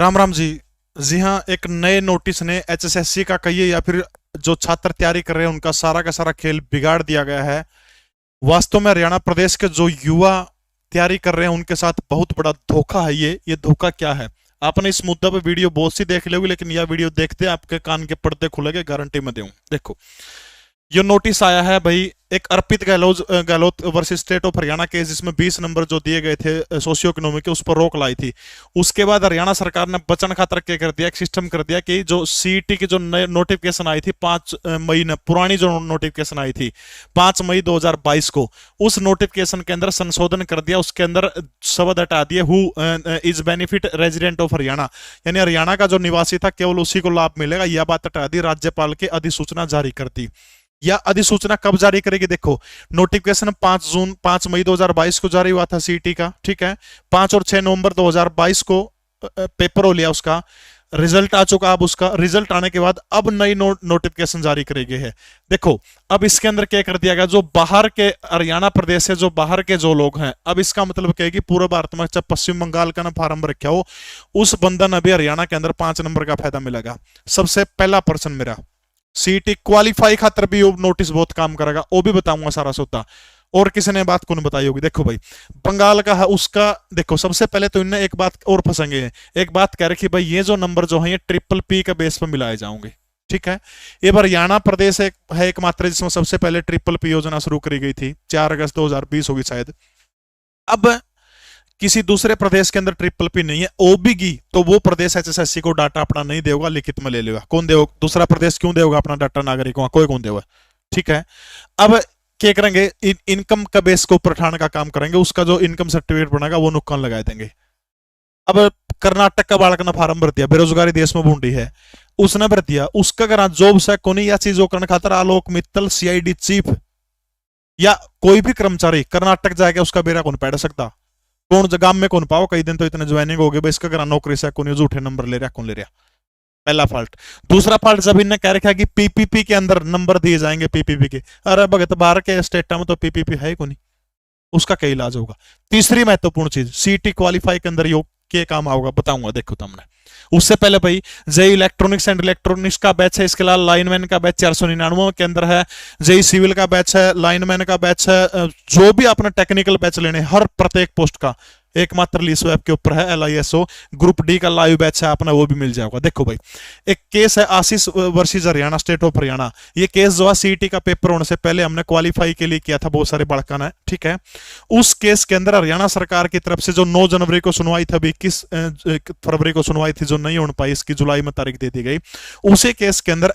राम राम जी। जी हाँ, एक नए नोटिस ने एचएसएससी का कहिए या फिर जो छात्र तैयारी कर रहे हैं उनका सारा का सारा खेल बिगाड़ दिया गया है। वास्तव में हरियाणा प्रदेश के जो युवा तैयारी कर रहे हैं उनके साथ बहुत बड़ा धोखा है। ये धोखा क्या है? आपने इस मुद्दा पे वीडियो बहुत सी देख ली होगी, लेकिन यह वीडियो देखते आपके कान के पर्दे खुलेंगे, गारंटी में दूं। देखो, ये नोटिस आया है भाई, एक Arpit Gehlot versus state of Haryana case, जिसमें 20 नंबर जो दिए गए थे सोशियो इकोनॉमिक के, उस पर रोक लाई थी। उसके बाद हरियाणा सरकार ने बचन खातर क्या कर दिया, एक सिस्टम कर दिया कि जो सीईटी की जो नोटिफिकेशन आई थी 5 मई ने, पुरानी जो नोटिफिकेशन आई थी 5 मई 2022 को, उस नोटिफिकेशन के अंदर संशोधन कर दिया। उसके अंदर शब्द हटा दिए, who is benefit resident of Haryana, यानी हरियाणा का जो निवासी था केवल उसी को लाभ मिलेगा। यह बात हटा दी, राज्यपाल की अधिसूचना जारी कर दी। या अधिसूचना कब जारी करेगी? देखो, नोटिफिकेशन 5 मई 2022 को जारी हुआ था सीईटी का, ठीक है। 5 और 6 नवंबर 2022 को पेपर हो लिया, उसका रिजल्ट आ चुका। अब उसका रिजल्ट आने के बाद अब नई नोटिफिकेशन जारी करी गई है। देखो, अब इसके अंदर क्या कर दिया गया, जो बाहर के हरियाणा प्रदेश से जो बाहर के जो लोग हैं, अब इसका मतलब क्या है कि पूर्व भारत में चाहे पश्चिम बंगाल का ना फार्म रखा हो, उस बंधन अभी हरियाणा के अंदर 5 नंबर का फायदा मिलेगा। सबसे पहला पर्सन मेरा सीटी क्वालिफाई खातर भी वो नोटिस बहुत काम करेगा, वो भी बताऊंगा सारा सौदा। और किसी ने बात कौन बताई होगी? देखो भाई, बंगाल का है उसका, देखो सबसे पहले तो इनने एक बात और फंसेंगे, एक बात कह रखी भाई, ये जो नंबर जो है ये ट्रिपल पी का बेस पर मिलाए जाओगे, ठीक है। ये हरियाणा प्रदेश है एकमात्र जिसमें सबसे पहले ट्रिपल पी योजना शुरू करी गई थी, 4 अगस्त 2020 होगी शायद। अब किसी दूसरे प्रदेश के अंदर ट्रिपल पी नहीं है, ओबीगी तो वो प्रदेश एचएसएससी को डाटा अपना नहीं देगा, लिखित में ले लेगा। कौन देगा? दूसरा प्रदेश क्यों देगा अपना डाटा नागरिकों का? कोई कौन देगा, ठीक है। अब क्या करेंगे, इनकम का बेस को ऊपर उठाने का काम करेंगे, उसका जो इनकम सर्टिफिकेट बनेगा वो नुक्कड़ लगा देंगे। अब कर्नाटक का बालक ने फार्म भर दिया, बेरोजगारी देश में बूंदी है, उसने भर दिया, उसका करा जॉब से कोनी या चीजों करने खातर आलोक मित्तल सीआईडी चीफ या कोई भी कर्मचारी कर्नाटक जाएगा, उसका बेरा कौन पैड़ सकता? कौन जगह में कौन पाओ? कई दिन तो इतने ज्वाइनिंग हो गए, इसका करा नौकरी से कौन झूठे नंबर ले रहा, कौन ले रहा? पहला फॉल्ट। दूसरा फॉल्ट, जब इनने कह रखा कि पीपीपी के अंदर नंबर दिए जाएंगे, पीपीपी के, अरे भगत बाहर के स्टेट में तो पीपीपी है को नहीं, उसका क्या इलाज होगा? तीसरी महत्वपूर्ण चीज, सीटी क्वालिफाई के अंदर योग के काम आओगा, बताऊंगा, देखो तुमने। उससे पहले भाई, जेई इलेक्ट्रॉनिक्स एंड इलेक्ट्रॉनिक्स का बैच है, इसके अलावा लाइनमैन का बैच 499 के अंदर है, जेई सिविल का बैच है, लाइनमैन का बैच है, जो भी अपने टेक्निकल बैच लेने, हर प्रत्येक पोस्ट का एकमात्र लीस वेब के ऊपर है एलआईएसओ। ग्रुप डी का लाइव बैच है अपना, वो भी मिल जाएगा। देखो भाई, एक केस है Ashish versus Haryana, state of Haryana. ये केस जो है सीईटी का पेपर होने से पहले हमने क्वालिफाई के लिए किया था, बहुत सारे बड़का ने, ठीक है। उस केस के अंदर हरियाणा सरकार की तरफ से जो 9 जनवरी को सुनवाई थी, 21 फरवरी को सुनवाई थी जो नहीं हो पाई, इसकी जुलाई में तारीख दे दी गई। उसी केस के अंदर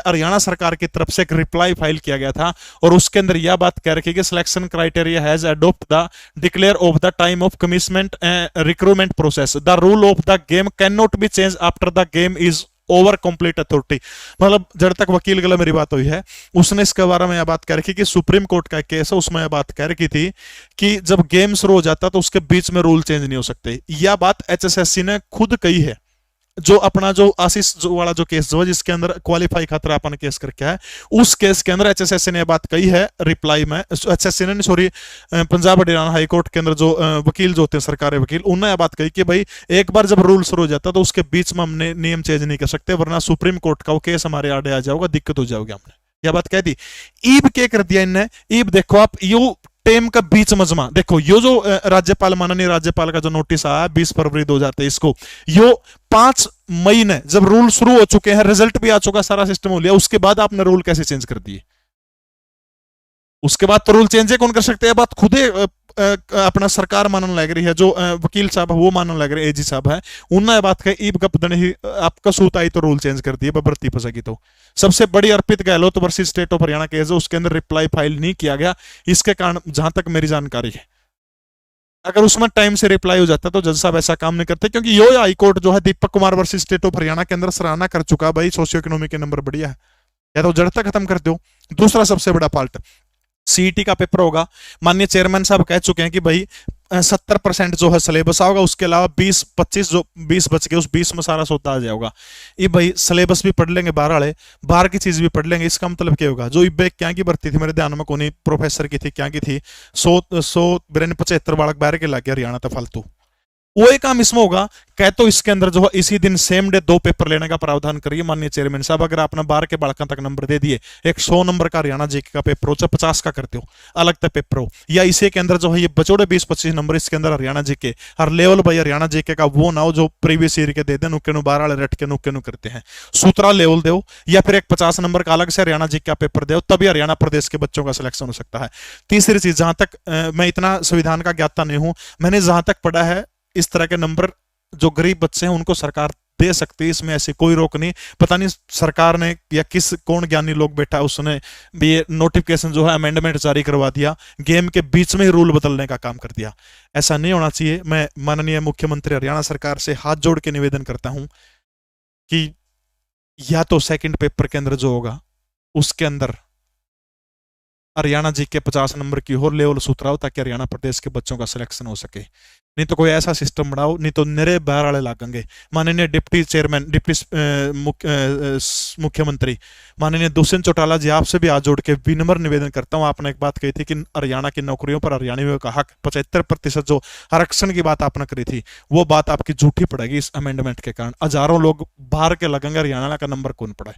हरियाणा सरकार की तरफ से एक रिप्लाई फाइल किया गया था, और उसके अंदर यह बात कह रखी कि selection criteria has adopt the declare of the time of recruitment process. The rule of the game cannot be changed after the game is over complete authority. मतलब जब तक वकील गला मेरी बात हुई है, उसने इसके बारे में यह बात कह रखी कि सुप्रीम कोर्ट का केस है, उसमें यह बात कह रखी थी कि जब गेम शुरू हो जाता तो उसके बीच में रूल चेंज नहीं हो सकते। यह बात एचएसएससी ने खुद कही है। जो अपना जो आशीष जो वाला जो केस जो है, जिसके अंदर क्वालिफाई खातर अपन केस करके है, उस केस के अंदर एचएसएससी ने बात कही है रिप्लाई में, एचएसएससी ने sorry Punjab Haryana high court के अंदर जो वकील जो होते हैं, सरकारी वकील, उन्होंने यह बात कही कि भाई एक बार जब रूल शुरू हो जाता तो उसके बीच में हमने नियम चेंज नहीं कर सकते, वरना सुप्रीम कोर्ट का वो केस हमारे आड़े आ जाएगा, दिक्कत हो जाएगी। हमने यह बात कह दी। ईब क्या कर दिया इनने? ईब देखो आप, यू टेम का बीच मजमा देखो, यो जो राज्यपाल माननीय राज्यपाल का जो नोटिस आया 20 फरवरी 2023 को, यो 5 मई ने जब रूल शुरू हो चुके हैं, रिजल्ट भी आ चुका, सारा सिस्टम हो लिया, उसके बाद आपने रूल कैसे चेंज कर दिए? उसके बाद तो रूल चेंज कौन कर सकते हैं? बात खुदे अपना सरकार मानने लग रही है, जो वकील साहब है वो मानने लग रहे हैं, एजी साहब है, उन्होंने बात कही ईब गप ही आपका सूत आई तो रूल चेंज कर दिए, बबरती फंसेगी। तो सबसे बड़ी Arpit Gehlot versus state of Haryana case है, उसके अंदर रिप्लाई फाइल नहीं किया गया, इसके कारण जहां तक मेरी जानकारी है, अगर उसमें टाइम से रिप्लाई हो जाता तो जज साहब ऐसा काम नहीं करते, क्योंकि यो हाई कोर्ट जो है Deepak Kumar versus state of Haryana के अंदर सराहना कर चुका भाई, सोशियो इकोनॉमिक के नंबर बढ़िया है, या तो जड़ता खत्म कर दो। दूसरा सबसे बड़ा फॉल्ट, सीईटी का पेपर होगा, माननीय चेयरमैन साहब कह चुके हैं कि भाई 70% जो है सिलेबस आओगा, उसके अलावा 20-25 जो 20 बच गए, उस 20 में सारा सौदा आ जाएगा। ये भाई सिलेबस भी पढ़ लेंगे बाहर वाले, बाहर की चीज भी पढ़ लेंगे, इसका मतलब क्या होगा? जो इब्बे क्या की भर्ती थी, मेरे ध्यान में कोनी प्रोफेसर की थी, क्या की थी, 100 100 75 बालक बाहर के लग गया हरियाणा था फालतू। वही काम इसमें होगा। कह तो इसके अंदर जो है इसी दिन सेम डे 2 पेपर लेने का प्रावधान करिए माननीय चेयरमैन साहब। अगर आपने 12 के बालकों तक नंबर दे दिए, एक 100 नंबर का हरियाणा जीके का पेपर हो, चाहे 50 का करते हो, अलग तक पेपर हो, या इसी के अंदर जो है ये बचोड़े 20-25 नंबर इसके अंदर हरियाणा जीके हर लेवल भाई हरियाणा जीके का वो ना हो जो प्रीवियस ईयर के दे दे, नुक्के नु 12 वाले रट के नुक्के नु करते हैं। सूत्रा लेवल दो, या फिर एक 50 नंबर का अलग से हरियाणा जीके का पेपर दो, तभी हरियाणा प्रदेश के बच्चों का सिलेक्शन हो सकता है। तीसरी चीज, जहां तक मैं इतना संविधान का ज्ञाता नहीं हूं, मैंने जहां तक पढ़ा है इस तरह के नंबर जो गरीब बच्चे हैं उनको सरकार दे सकती है, इसमें ऐसी कोई रोक नहीं। पता नहीं सरकार ने या किस कौन ज्ञानी लोग बैठा उसने भी ये नोटिफिकेशन जो है अमेंडमेंट जारी करवा दिया, गेम के बीच में ही रूल बदलने का काम कर दिया। ऐसा नहीं होना चाहिए। मैं माननीय मुख्यमंत्री हरियाणा सरकार से हाथ जोड़ के निवेदन करता हूं कि या तो सेकंड पेपर के अंदर जो होगा उसके अंदर हरियाणा जी के 50 नंबर की और लेवल सुथराओ, ताकि हरियाणा प्रदेश के बच्चों का सिलेक्शन हो सके। नहीं तो कोई ऐसा सिस्टम बनाओ, नहीं तो निरे बाहर वाले लागेंगे। माननीय डिप्टी चेयरमैन, डिप्टी मुख्यमंत्री माननीय दुष्यंत चौटाला जी, आपसे भी हाथ जोड़ के विनम्र निवेदन करता हूं। आपने एक बात कही थी कि हरियाणा की नौकरियों पर हरियाणवियों का हक 75% जो आरक्षण की बात आपने करी थी, वो बात आपकी झूठी पड़ेगी इस अमेंडमेंट के कारण। हजारों लोग बाहर के लगेंगे, हरियाणा का नंबर कौन पड़े।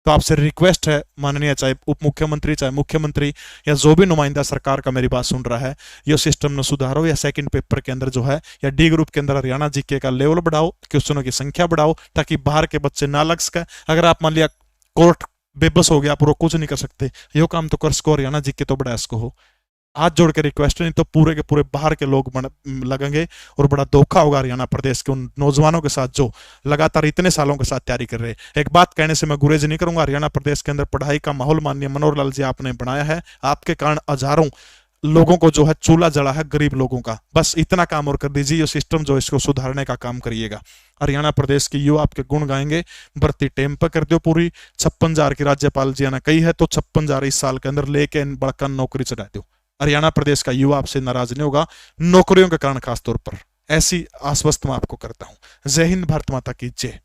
तो आपसे रिक्वेस्ट है माननीय, चाहे उप मुख्यमंत्री चाहे मुख्यमंत्री या जो भी नुमाइंदा सरकार का मेरी बात सुन रहा है, ये सिस्टम में सुधारो, या सेकंड पेपर के अंदर जो है या डी ग्रुप के अंदर हरियाणा जीके का लेवल बढ़ाओ, क्वेश्चनों की संख्या बढ़ाओ, ताकि बाहर के बच्चे ना लग सके। अगर आप मान लिया कोर्ट बेबस हो गया, आप वो कुछ नहीं कर सकते, यो काम तो कर सको, हरियाणा जीके तो बड़ा इसको हो। हाथ जोड़ के रिक्वेस्ट, नहीं तो पूरे के पूरे बाहर के लोग लगेंगे और बड़ा धोखा होगा हरियाणा प्रदेश के उन नौजवानों के साथ जो लगातार इतने सालों के साथ तैयारी कर रहे हैं। एक बात कहने से मैं गुरेज नहीं करूंगा, हरियाणा प्रदेश के अंदर पढ़ाई का माहौल माननीय मनोहर लाल जी आपने बनाया है। आपके कारण हजारों लोगों को जो है चूल्हा जला है, गरीब लोगों का। बस इतना काम और कर दीजिए, ये सिस्टम जो इसको सुधारने का काम करिएगा। हरियाणा प्रदेश की युवा आपके गुण गाएंगे। भर्ती टेम पर कर दो पूरी। 56,000 की राज्यपाल जी ने कही है, तो 56,000 इस साल के अंदर लेके बड़का नौकरी चढ़ा दो। हरियाणा प्रदेश का युवा आपसे नाराज नहीं होगा, नौकरियों के कारण खासतौर पर। ऐसी आश्वस्त मैं आपको करता हूं। जय हिंद, भारत माता की जय।